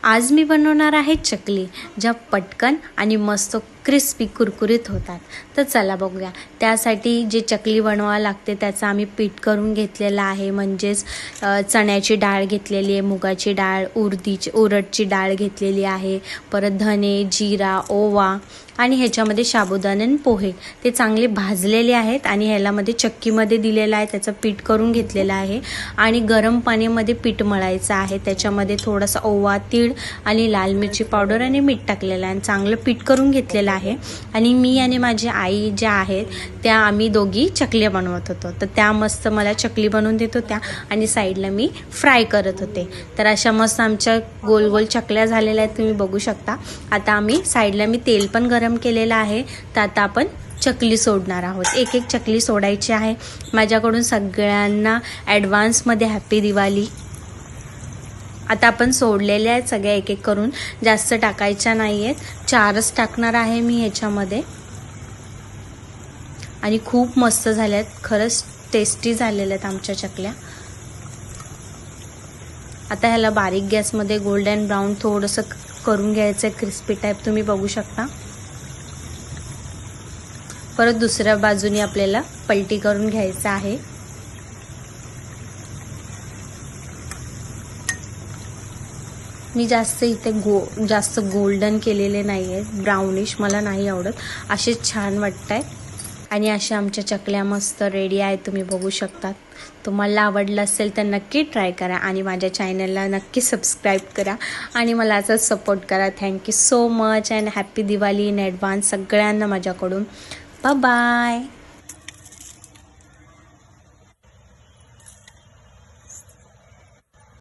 आज मी बनवणार आहे चकली, ज्या पटकन आणि मस्त क्रिस्पी कुरकुरीत होतात। तर चला बघूया। त्यासाठी जे चकली बनवावं लागते त्याचं आम्ही पीठ करून घेतलेलं आहे। म्हणजेच चण्याची डाळ घेतलेली आहे, मुगाची डाळ, उडदाची डाळ घेतलेली आहे, परत धने, जीरा, ओवा आणि ह्याच्यामध्ये साबुदाणे आणि पोहे ते चांगले भाजलेले आहेत आणि ह्यालामध्ये चक्कीमध्ये दिलेलं आहे, त्याचं पीठ करून घेतलेलं आहे। आणि गरम पाण्यामध्ये पीठ मळायचं आहे, त्याच्यामध्ये थोडासा ओवा, तीळ आणि लाल मिरची पावडर आणि मीठ टाकलेलं आहे आणि चांगलं पीठ करून घेतलेलं आहे। आणि मी आणि माझी आई ज्या आहेत त्या आम्ही दोघी चकल्या बनवत होतो। तर त्या मस्त मला चकली बनवून देत होत्या आणि साईडला मी फ्राय करत होते। तर अशा मस्त आमच्या गोल गोल चकल्या झालेल्या आहेत, तुम्ही बघू शकता। आता आम्ही साईडला मी तेल पण गरम केलेलं आहे, तर आता आपण चकली सोडणार आहोत। एक एक चकली सोडायची आहे। माझ्याकडून सगळ्यांना ॲडव्हान्समध्ये हॅपी दिवाळी। आता आपण सोडलेल्या आहेत सगळ्या एक एक करून, जास्त टाकायच्या नाही आहेत, 4च टाकणार आहे मी ह्याच्यामध्ये। आणि खूप मस्त झाल्यात, खरंच टेस्टी झालेल्या आहेत आमच्या चकल्या। आता ह्याला बारीक गॅसमध्ये गोल्डन ब्राऊन थोडंसं करून घ्यायचं आहे, क्रिस्पी टाईप, तुम्ही बघू शकता। परत दुसऱ्या बाजूने आपल्याला पलटी करून घ्यायचं आहे। मी जास्त इथे जास्त गोल्डन केलेले नाही आहेत, ब्राउनिश मला नाही आवडत, असे छान वाटतंय। आणि अशा आमच्या चकल्या मस्त रेडी आहेत, तुम्ही बघू शकता। तुम्हाला आवडलं असेल तर नक्की ट्राय करा आणि माझ्या चॅनलला नक्की सबस्क्राईब करा आणि मला असंच सपोर्ट करा। Thank you so much and happy Diwali in advance सगळ्यांना माझ्याकडून। Bye bye.